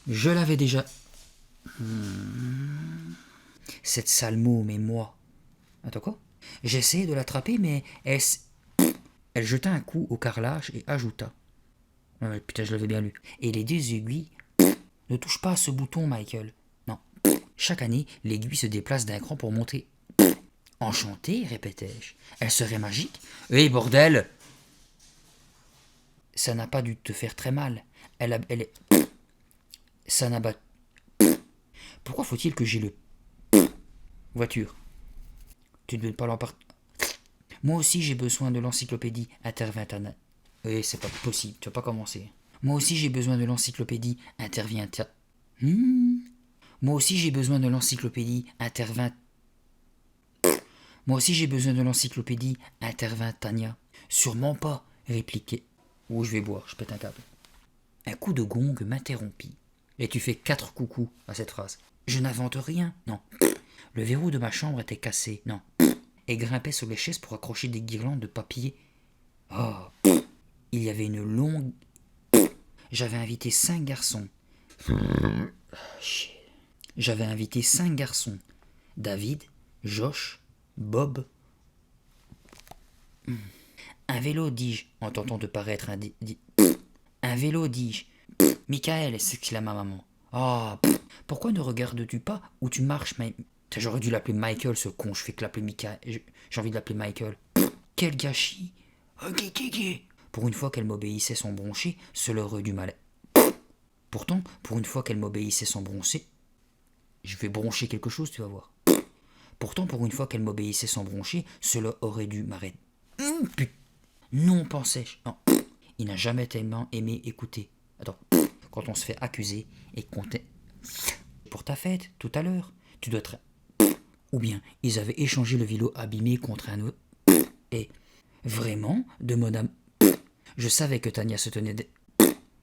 Je l'avais déjà... Cette sale môme et moi. Attends quoi? J'essayais de l'attraper, mais elle jeta un coup au carrelage et ajouta. Ah ouais, putain, je l'avais bien lu. Et les deux aiguilles... Ne touche pas à ce bouton, Michael. Non. Chaque année, l'aiguille se déplace d'un cran pour monter. Enchantée, répétai-je. Elle serait magique? Hé, bordel! Ça n'a pas dû te faire très mal. Elle est... Ça n'a pas... Pourquoi faut-il que j'ai le... Voiture. Tu ne veux pas l'emporter? Moi aussi j'ai besoin de l'encyclopédie, intervint Anna. Oui, c'est pas possible, tu vas pas commencer. Moi aussi j'ai besoin de l'encyclopédie, intervient... Moi aussi j'ai besoin de l'encyclopédie, intervint... Moi aussi j'ai besoin de l'encyclopédie, intervint Tania. Sûrement pas, répliquai. Oh, je vais boire, je pète un câble. Un coup de gong m'interrompit. Et tu fais 4 coucous à cette phrase. Je n'invente rien, non. Le verrou de ma chambre était cassé, non. Et grimpait sur les chaises pour accrocher des guirlandes de papier. Oh, il y avait une longue... J'avais invité 5 garçons. J'avais invité 5 garçons. David, Josh, Bob... Un vélo, dis-je, en tentant de paraître un vélo, dis-je. Michael, s'exclama maman. Ah, pourquoi ne regardes-tu pas où tu marches, J'aurais dû l'appeler Michael, ce con, je fais que l'appeler Michael. J'ai envie de l'appeler Michael. Quel gâchis. Pour une fois qu'elle m'obéissait sans broncher, cela aurait du mal. Pourtant, pour une fois qu'elle m'obéissait sans broncher, je vais broncher quelque chose, tu vas voir. Pourtant, pour une fois qu'elle m'obéissait sans broncher, cela aurait dû m'arrêter. Non, pensais-je. Non. Il n'a jamais tellement aimé écouter. Attends, quand on se fait accuser et qu'on t'est... Pour ta fête, tout à l'heure, tu dois être... Ou bien, ils avaient échangé le vélo abîmé contre un... Et... Vraiment, demanda... Je savais que Tania se tenait...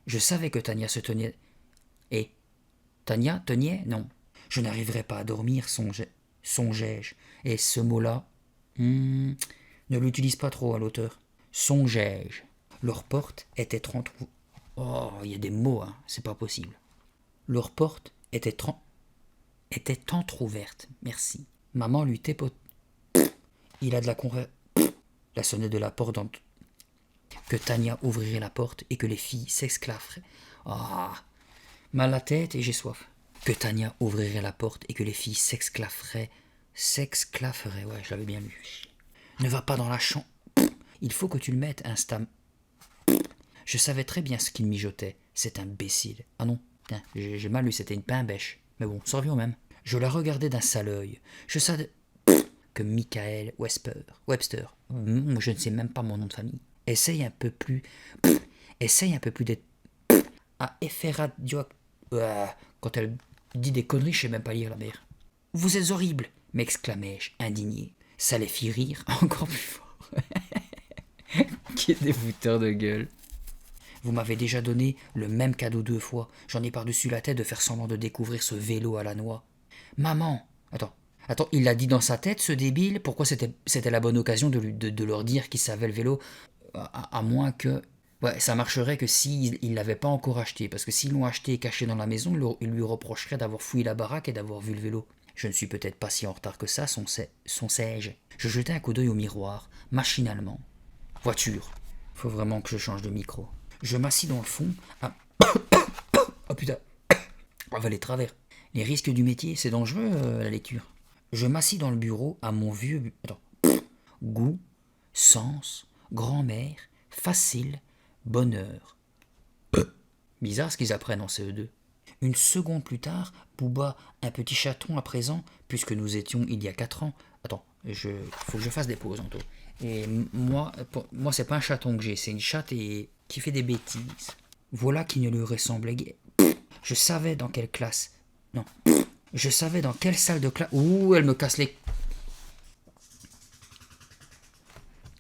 Je savais que Tania se tenait... Et... Tania tenait? Non. Je n'arriverai pas à dormir, songeai-je. Et ce mot-là... ne l'utilise pas trop à l'auteur. Songeai-je. Leur porte était entrouverte. Oh, il y a des mots, hein, c'est pas possible. Leur porte était entrouverte, merci. Maman lui tépote. Il a de la conré... La sonnette de la porte que Tania ouvrirait la porte et que les filles s'exclaveraient. Ah, mal la tête et j'ai soif. Que Tania ouvrirait la porte et que les filles s'exclaveraient. S'exclaveraient, ouais, je l'avais bien lu. Ne va pas dans la chambre. Il faut que tu le mettes, instam. Je savais très bien ce qu'il mijotait, cet imbécile. Ah non, putain, j'ai mal lu, c'était une pain-bêche. Mais bon, ça revient au même. Je la regardais d'un sale œil. Je savais que Michael Webster, je ne sais même pas mon nom de famille, essaye un peu plus d'être à efferradio. Quand elle dit des conneries, je sais même pas lire la mère. Vous êtes horrible, m'exclamai-je, indigné. Ça les fit rire encore plus fort. Quel défouteur de gueule. Vous m'avez déjà donné le même cadeau 2 fois. J'en ai par-dessus la tête de faire semblant de découvrir ce vélo à la noix. Maman. Attends, il l'a dit dans sa tête, ce débile. Pourquoi c'était la bonne occasion de leur dire qu'il savait le vélo? À moins que... Ouais, ça marcherait que s'ils ne l'avaient pas encore acheté. Parce que s'ils l'ont acheté et caché dans la maison, ils lui reprocheraient d'avoir fouillé la baraque et d'avoir vu le vélo. Je ne suis peut-être pas si en retard que ça, songais-je. Je jetai un coup d'œil au miroir, machinalement. Voiture. Faut vraiment que je change de micro. Je m'assis dans le fond. Oh putain. On va les travers. Les risques du métier, c'est dangereux, la lecture. Je m'assis dans le bureau à mon vieux... Attends. Goût, sens, grand-mère, facile, bonheur. Bizarre ce qu'ils apprennent en CE2. Une seconde plus tard, Booba, un petit chaton à présent, puisque nous étions il y a 4 ans. Attends, faut que je fasse des pauses, Anto. Et moi, c'est pas un chaton que j'ai, c'est une chatte qui fait des bêtises. Voilà qui ne lui ressemblait guère. Je savais dans quelle classe. Non. Je savais dans quelle salle de classe. Ouh, elle me casse les...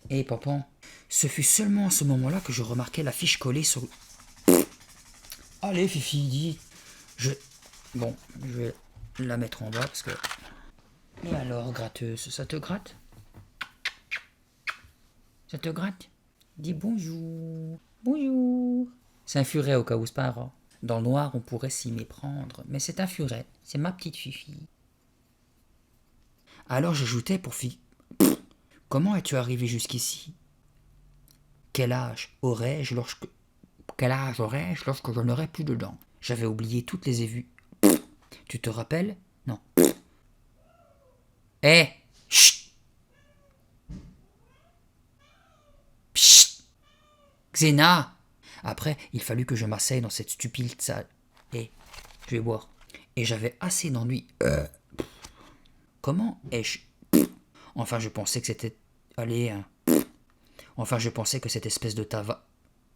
Hé, papa. Ce fut seulement à ce moment-là que je remarquai l'affiche collée sur... Allez, Fifi, dis. Bon, je vais la mettre en bas parce que... Et alors, gratteuse, ça te gratte? Ça te gratte? Dis bonjour. Bonjour. C'est un furet au cas où, c'est pas un rat. Dans le noir, on pourrait s'y méprendre, mais c'est un furet, c'est ma petite Fifi. Alors j'ajoutais pour comment es-tu arrivé jusqu'ici? Quel âge aurais-je lorsque je n'aurai plus de dents? J'avais oublié toutes les évues. Tu te rappelles? Non. Hé! Chut! Chut! Xéna! Après, il fallut que je m'asseye dans cette stupide salle. Et je vais boire. Et j'avais assez d'ennuis. Comment ai-je... Enfin, je pensais que c'était... Allez, hein. Enfin, je pensais que cette espèce de tava...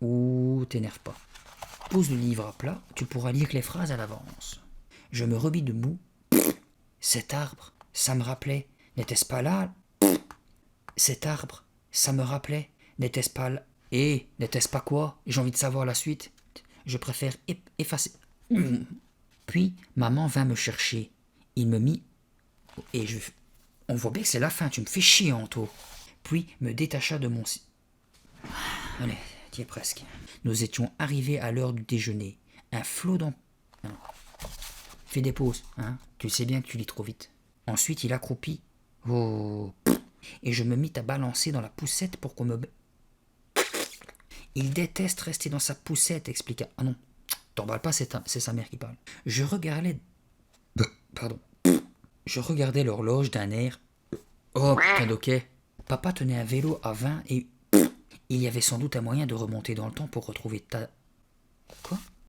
Ouh, t'énerve pas. Pose le livre à plat, tu pourras lire les phrases à l'avance. Je me rebis debout. Cet arbre, ça me rappelait... N'était-ce pas là? Cet arbre, ça me rappelait... N'était-ce pas là? Et n'était-ce pas quoi? J'ai envie de savoir la suite. Je préfère effacer... Puis, maman vint me chercher. Il me mit... Et je... On voit bien que c'est la fin, tu me fais chier, Anto. Puis me détacha de mon... Allez, t'y es presque. Nous étions arrivés à l'heure du déjeuner. Un flot d'en... Fais des pauses, hein. Tu sais bien que tu lis trop vite. Ensuite, il accroupit. Oh. Et je me mis à balancer dans la poussette pour qu'on me... Il déteste rester dans sa poussette, expliqua... Ah non, t'emballes pas, c'est sa mère qui parle. Je regardais... Pardon. Je regardais l'horloge d'un air... Oh, putain d'ok. Papa tenait un vélo à 20 et... Il y avait sans doute un moyen de remonter dans le temps pour retrouver ta... Quoi?